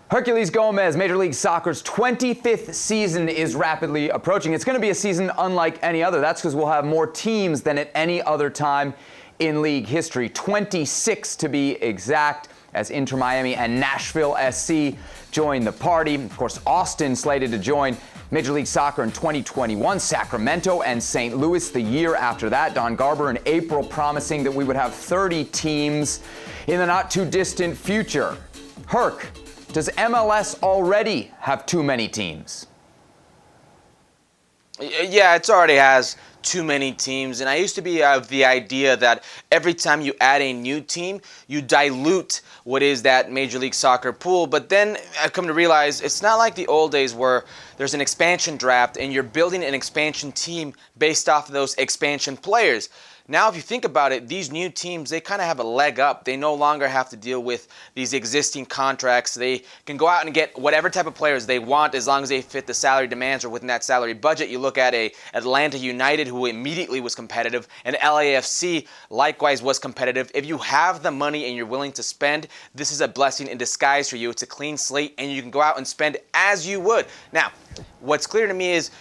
Herculez Gomez, Major League Soccer's 25th season is rapidly approaching. It's going to be a season unlike any other. That's because we'll have more teams than at any other time in league history. 26 to be exact, as Inter Miami and Nashville SC join the party. Of course, Austin slated to join Major League Soccer in 2021, Sacramento and St. Louis the year after that. Don Garber in April promising that we would have 30 teams in the not-too-distant future. Herc, does MLS already have too many teams? Yeah, it already has too many teams, and I used to be of the idea that every time you add a new team, you dilute what is that Major League Soccer pool. But then I've come to realize it's not like the old days where there's an expansion draft and you're building an expansion team based off of those expansion players. Now, if you think about it, these new teams, they kind of have a leg up. They no longer have to deal with these existing contracts. They can go out and get whatever type of players they want as long as they fit the salary demands or within that salary budget. You look at a Atlanta United, who immediately was competitive, and LAFC likewise was competitive. If you have the money and you're willing to spend, this is a blessing in disguise for you. It's a clean slate, and you can go out and spend as you would. Now, what's clear to me is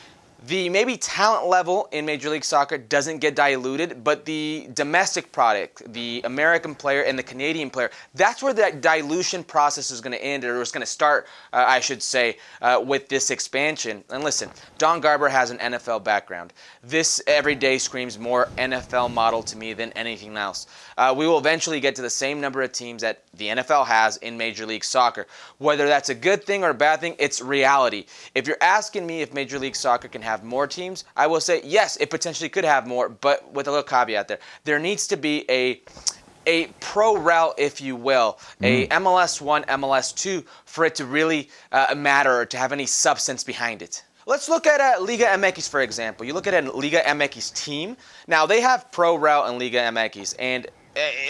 the maybe talent level in Major League Soccer doesn't get diluted, but the domestic product, the American player and the Canadian player, that's where that dilution process is going to end, or it's going to start, I should say, with this expansion. And listen, Don Garber has an NFL background. This every day screams more NFL model to me than anything else. We will eventually get to the same number of teams that the NFL has in Major League Soccer. Whether that's a good thing or a bad thing, it's reality. If you're asking me if Major League Soccer can have more teams, I will say yes, it potentially could have more, but with a little caveat there. There needs to be a pro route, if you will, a MLS 1, MLS 2, for it to really matter or to have any substance behind it. Let's look at Liga MX, for example. You look at a Liga MX team. Now, they have pro route in Liga MX, and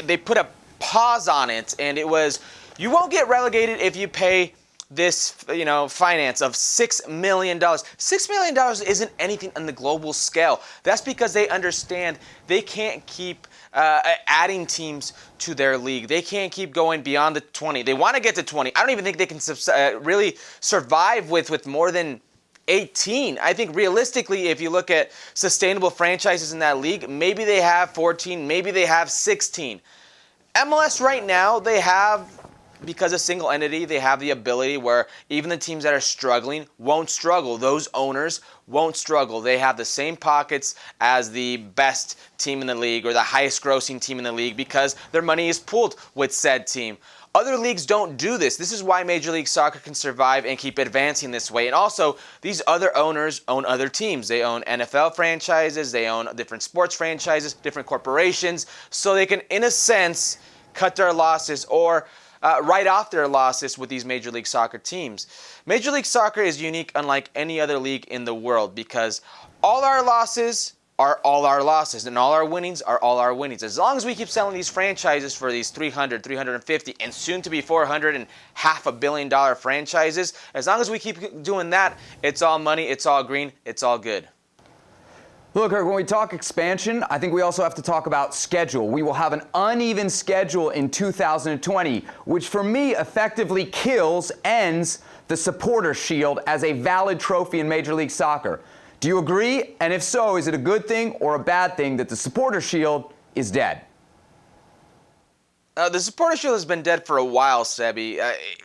they put a pause on it, and it was, you won't get relegated if you pay this, finance of $6 million. $6 million isn't anything on the global scale. That's because they understand they can't keep adding teams to their league. They can't keep going beyond the 20. They want to get to 20. I don't even think they can really survive with more than 18. I think realistically, if you look at sustainable franchises in that league, maybe they have 14, maybe they have 16. MLS right now, they have, because of single entity, they have the ability where even the teams that are struggling won't struggle. Those owners won't struggle. They have the same pockets as the best team in the league or the highest grossing team in the league because their money is pooled with said team. Other leagues don't do this. This is why Major League Soccer can survive and keep advancing this way. And also, these other owners own other teams. They own NFL franchises. They own different sports franchises, different corporations. So they can, in a sense, cut their losses or write off their losses with these Major League Soccer teams. Major League Soccer is unique unlike any other league in the world because all our losses are all our losses, and all our winnings are all our winnings. As long as we keep selling these franchises for these 300, 350, and soon to be 400 and $500 million franchises, as long as we keep doing that, it's all money, it's all green, it's all good. Look, Herc, when we talk expansion, I think we also have to talk about schedule. We will have an uneven schedule in 2020, which for me effectively ends the Supporter Shield as a valid trophy in Major League Soccer. Do you agree? And if so, is it a good thing or a bad thing that the Supporter Shield is dead? The Supporter Shield has been dead for a while, Sebi.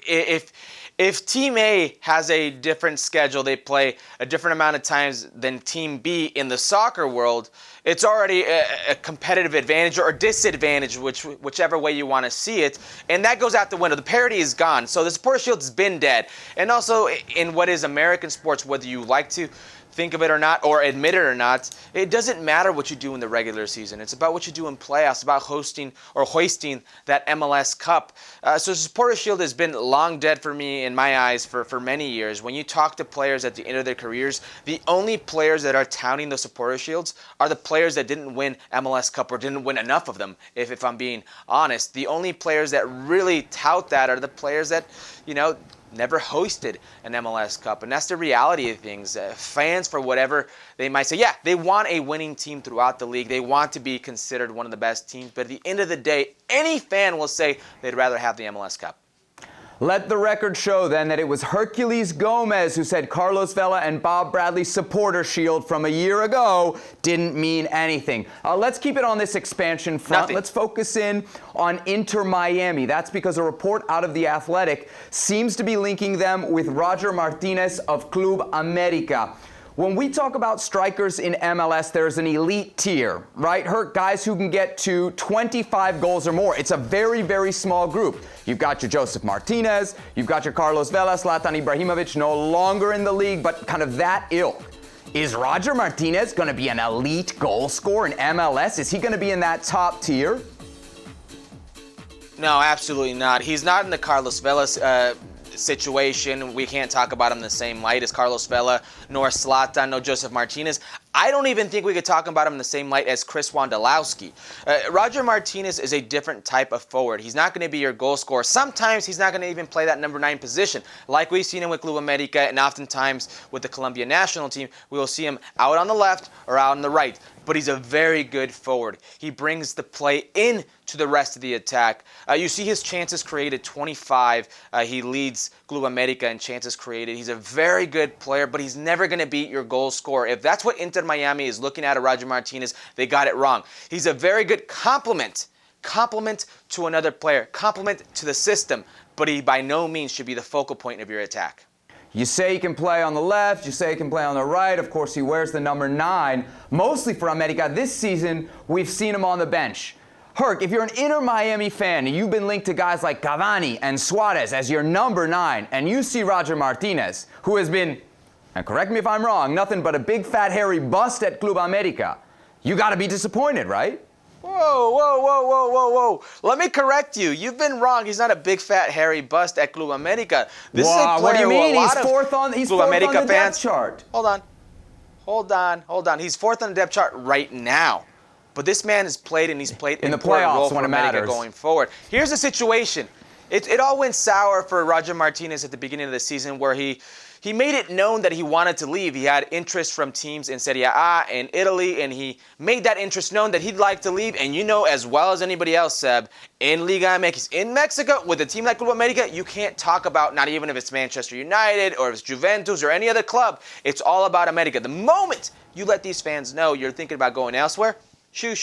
If Team A has a different schedule, they play a different amount of times than Team B in the soccer world, it's already a competitive advantage or disadvantage, whichever way you want to see it, and that goes out the window. The parity is gone, so the Supporter Shield's been dead. And also, in what is American sports, whether you like to think of it or not, or admit it or not, it doesn't matter what you do in the regular season. It's about what you do in playoffs, it's about hosting or hoisting that MLS Cup. So the Supporter Shield has been long dead for me, in my eyes, for many years. When you talk to players at the end of their careers, the only players that are touting the Supporter Shields are the players that didn't win MLS Cup or didn't win enough of them, if I'm being honest. The only players that really tout that are the players that, never hosted an MLS Cup. And that's the reality of things. Fans, for whatever they might say, yeah, they want a winning team throughout the league. They want to be considered one of the best teams. But at the end of the day, any fan will say they'd rather have the MLS Cup. Let the record show then that it was Herculez Gomez who said Carlos Vela and Bob Bradley's supporter shield from a year ago didn't mean anything. Let's keep it on this expansion front. Nothing. Let's focus in on Inter Miami. That's because a report out of The Athletic seems to be linking them with Roger Martinez of Club America. When we talk about strikers in MLS, there's an elite tier, right? Herc, guys who can get to 25 goals or more. It's a very, very small group. You've got your Joseph Martinez, you've got your Carlos Vela, Zlatan Ibrahimovic, no longer in the league, but kind of that ilk. Is Roger Martinez going to be an elite goal scorer in MLS? Is he going to be in that top tier? No, absolutely not. He's not in the Carlos Vela situation. We can't talk about him in the same light as Carlos Vela, nor Zlatan, nor Joseph Martinez. I don't even think we could talk about him in the same light as Chris Wondolowski. Roger Martinez is a different type of forward. He's not going to be your goal scorer. Sometimes he's not going to even play that number 9 position. Like we've seen him with Club America, and oftentimes with the Colombia national team, we will see him out on the left or out on the right. But he's a very good forward. He brings the play in to the rest of the attack. You see his chances created, 25. He leads Club America in chances created. He's a very good player, but he's never going to beat your goal scorer. If that's what Inter Miami is looking at Roger Martinez, they got it wrong. He's a very good complement to another player, complement to the system, but he by no means should be the focal point of your attack. You say he can play on the left, you say he can play on the right. Of course, he wears the number 9, mostly for America. This season, we've seen him on the bench. Herc, if you're an Inter Miami fan and you've been linked to guys like Cavani and Suarez as your number 9, and you see Roger Martinez, who has been, and correct me if I'm wrong, nothing but a big fat hairy bust at Club America, you got to be disappointed, right? Whoa. Let me correct you. You've been wrong. He's not a big, fat, hairy bust at Club America. This is a player what do you mean? He's fourth on the depth chart. Hold on. He's 4th on the depth chart right now. But this man has played, and he's played in the important role playoffs when for it America matters. going forward. Here's the situation. It all went sour for Roger Martinez at the beginning of the season, where he made it known that he wanted to leave. He had interest from teams in Serie A in Italy, and he made that interest known that he'd like to leave. And you know as well as anybody else, Seb, in Liga MX, in Mexico, with a team like Club America, you can't talk about, not even if it's Manchester United or if it's Juventus or any other club. It's all about America. The moment you let these fans know you're thinking about going elsewhere, shoo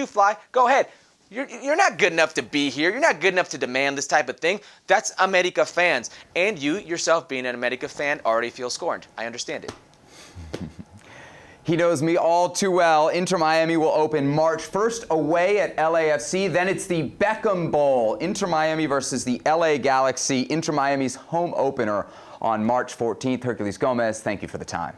fly, go ahead. You're not good enough to be here. You're not good enough to demand this type of thing. That's America fans. And you, yourself, being an America fan, already feel scorned. I understand it. He knows me all too well. Inter Miami will open March 1st away at LAFC. Then it's the Beckham Bowl. Inter Miami versus the LA Galaxy. Inter Miami's home opener on March 14th. Herculez Gomez, thank you for the time.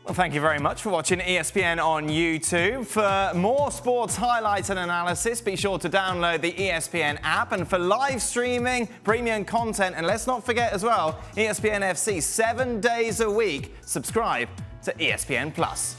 Well, thank you very much for watching ESPN on YouTube. For more sports highlights and analysis, be sure to download the ESPN app. And for live streaming, premium content, and let's not forget as well, ESPN FC 7 days a week. Subscribe to ESPN Plus.